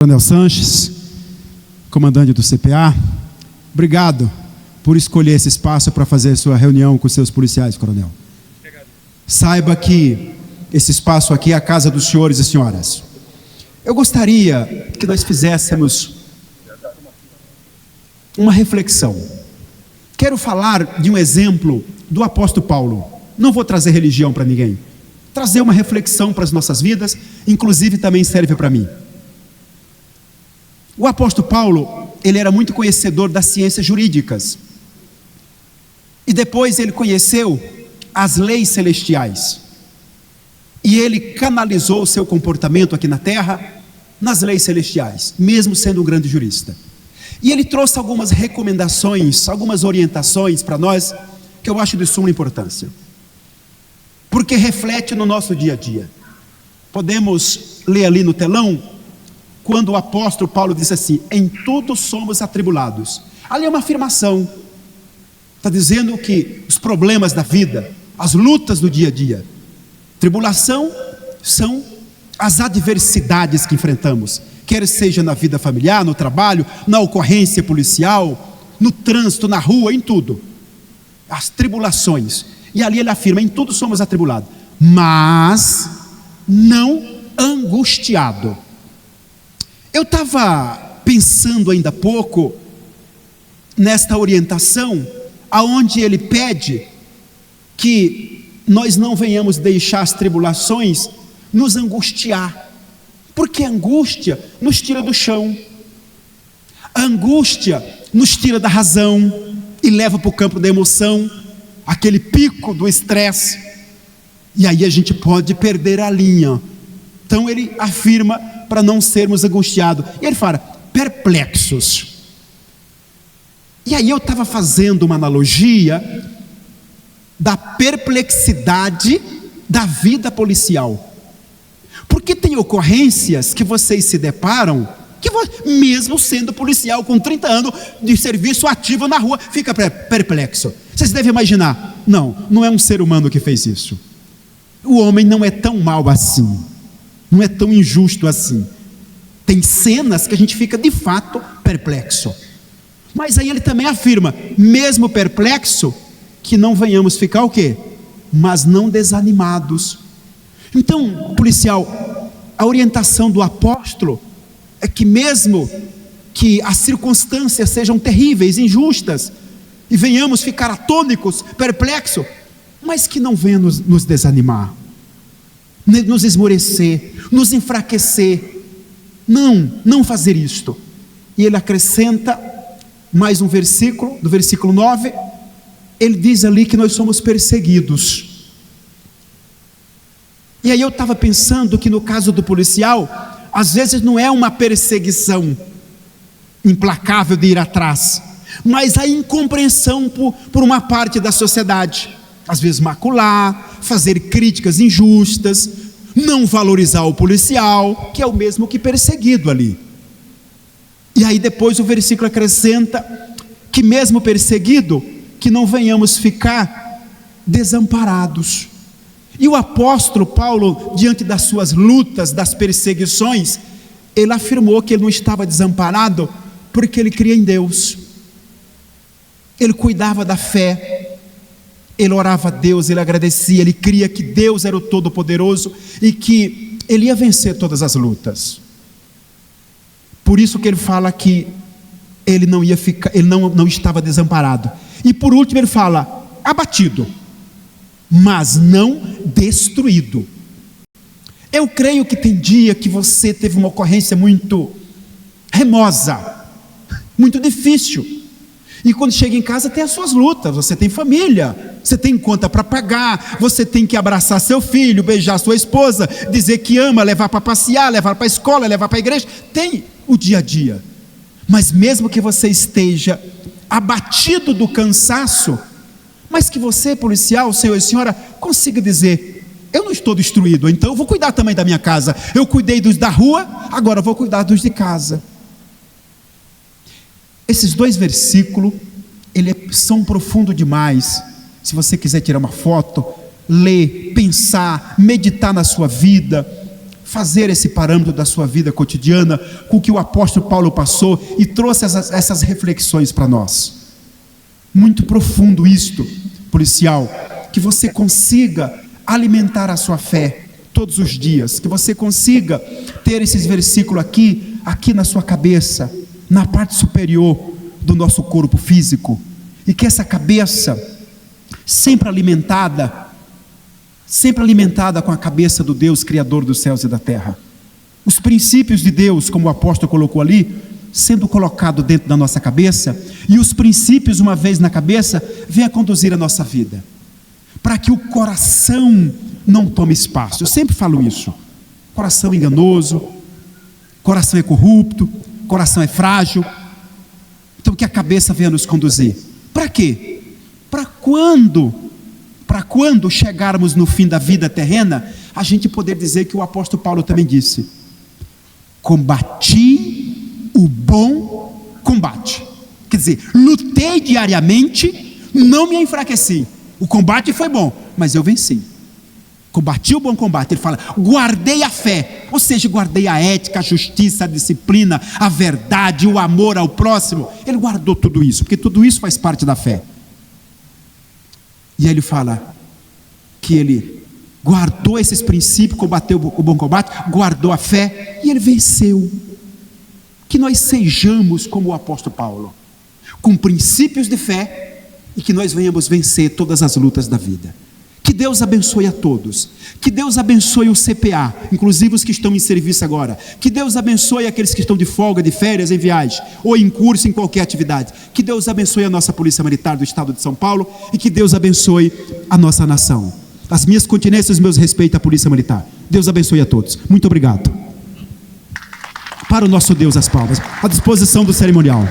Coronel Sanches, comandante do CPA, obrigado por escolher esse espaço para fazer sua reunião com seus policiais, coronel. Saiba que esse espaço aqui é a casa dos senhores e senhoras. Eu gostaria que nós fizéssemos uma reflexão. Quero falar de um exemplo do apóstolo Paulo. Não vou trazer religião para ninguém. Trazer uma reflexão para as nossas vidas, inclusive também serve para mim. O apóstolo Paulo, ele era muito conhecedor das ciências jurídicas. E depois ele conheceu as leis celestiais. E ele canalizou o seu comportamento aqui na terra nas leis celestiais, mesmo sendo um grande jurista. E ele trouxe algumas recomendações, algumas orientações para nós, que eu acho de suma importância. Porque reflete no nosso dia a dia. Podemos ler ali no telão, quando o apóstolo Paulo disse assim: em tudo somos atribulados. Ali é uma afirmação. Está dizendo que os problemas da vida, as lutas do dia a dia, tribulação são as adversidades que enfrentamos, quer seja na vida familiar, no trabalho, na ocorrência policial, no trânsito, na rua, em tudo. As tribulações. E ali ele afirma: em tudo somos atribulados, mas não angustiado. Eu estava pensando ainda há pouco nesta orientação, aonde ele pede que nós não venhamos deixar as tribulações nos angustiar, porque a angústia nos tira do chão, a angústia nos tira da razão e leva para o campo da emoção, aquele pico do estresse, e aí a gente pode perder a linha. Então ele afirma para não sermos angustiados, e ele fala, perplexos. E aí eu estava fazendo uma analogia da perplexidade da vida policial, porque tem ocorrências que vocês se deparam, que mesmo sendo policial com 30 anos de serviço ativo na rua, fica perplexo. Vocês devem imaginar, não é um ser humano que fez isso. O homem não é tão mau assim, não é tão injusto assim. Tem cenas que a gente fica de fato perplexo. Mas aí ele também afirma, mesmo perplexo, que não venhamos ficar o quê? Mas não desanimados. Então, policial, a orientação do apóstolo é que mesmo que as circunstâncias sejam terríveis, injustas, e venhamos ficar atônicos, perplexos, mas que não venha nos desanimar, nos esmorecer, nos enfraquecer. Não fazer isto. E ele acrescenta mais um versículo, do versículo 9, ele diz ali que nós somos perseguidos. E aí eu estava pensando que no caso do policial, às vezes não é uma perseguição implacável de ir atrás, mas a incompreensão por uma parte da sociedade, às vezes macular, fazer críticas injustas, não valorizar o policial, que é o mesmo que perseguido ali. E aí depois o versículo acrescenta que mesmo perseguido, que não venhamos ficar desamparados. E o apóstolo Paulo, diante das suas lutas, das perseguições, ele afirmou que ele não estava desamparado, porque ele cria em Deus, ele cuidava da fé, ele orava a Deus, ele agradecia, ele cria que Deus era o Todo-Poderoso e que ele ia vencer todas as lutas. Por isso que ele fala que ele não ia ficar, ele não estava desamparado. E por último ele fala, abatido, mas não destruído. Eu creio que tem dia que você teve uma ocorrência muito remosa, muito difícil, e quando chega em casa tem as suas lutas, você tem família, você tem conta para pagar, você tem que abraçar seu filho, beijar sua esposa, dizer que ama, levar para passear, levar para a escola, levar para a igreja, tem o dia a dia. Mas mesmo que você esteja abatido do cansaço, mas que você, policial, senhor e senhora, consiga dizer, eu não estou destruído, então eu vou cuidar também da minha casa. Eu cuidei dos da rua, agora eu vou cuidar dos de casa. Esses dois versículos, são profundos demais. Se você quiser tirar uma foto, ler, pensar, meditar na sua vida, fazer esse parâmetro da sua vida cotidiana com o que o apóstolo Paulo passou e trouxe essas reflexões para nós. Muito profundo isto, policial, que você consiga alimentar a sua fé todos os dias, que você consiga ter esses versículos aqui na sua cabeça, na parte superior do nosso corpo físico, e que essa cabeça, sempre alimentada com a cabeça do Deus Criador dos céus e da terra, os princípios de Deus, como o apóstolo colocou ali, sendo colocado dentro da nossa cabeça, e os princípios, uma vez na cabeça, venham conduzir a nossa vida, para que o coração não tome espaço. Eu sempre falo isso: coração enganoso, coração é corrupto, coração é frágil. Então que a cabeça venha nos conduzir. Para quê? Para quando chegarmos no fim da vida terrena, a gente poder dizer que o apóstolo Paulo também disse: combati o bom combate. Quer dizer, lutei diariamente, não me enfraqueci. O combate foi bom, mas eu venci. Combati o bom combate. Ele fala: guardei a fé, ou seja, guardei a ética, a justiça, a disciplina, a verdade, o amor ao próximo. Ele guardou tudo isso, porque tudo isso faz parte da fé. E aí ele fala que ele guardou esses princípios, combateu o bom combate, guardou a fé e ele venceu. Que nós sejamos como o apóstolo Paulo, com princípios de fé, e que nós venhamos vencer todas as lutas da vida. Que Deus abençoe a todos. Que Deus abençoe o CPA, inclusive os que estão em serviço agora. Que Deus abençoe aqueles que estão de folga, de férias, em viagem, ou em curso, em qualquer atividade. Que Deus abençoe a nossa Polícia Militar do Estado de São Paulo, e que Deus abençoe a nossa nação. As minhas continências e os meus respeitos à Polícia Militar. Deus abençoe a todos. Muito obrigado. Para o nosso Deus as palmas, à disposição do cerimonial.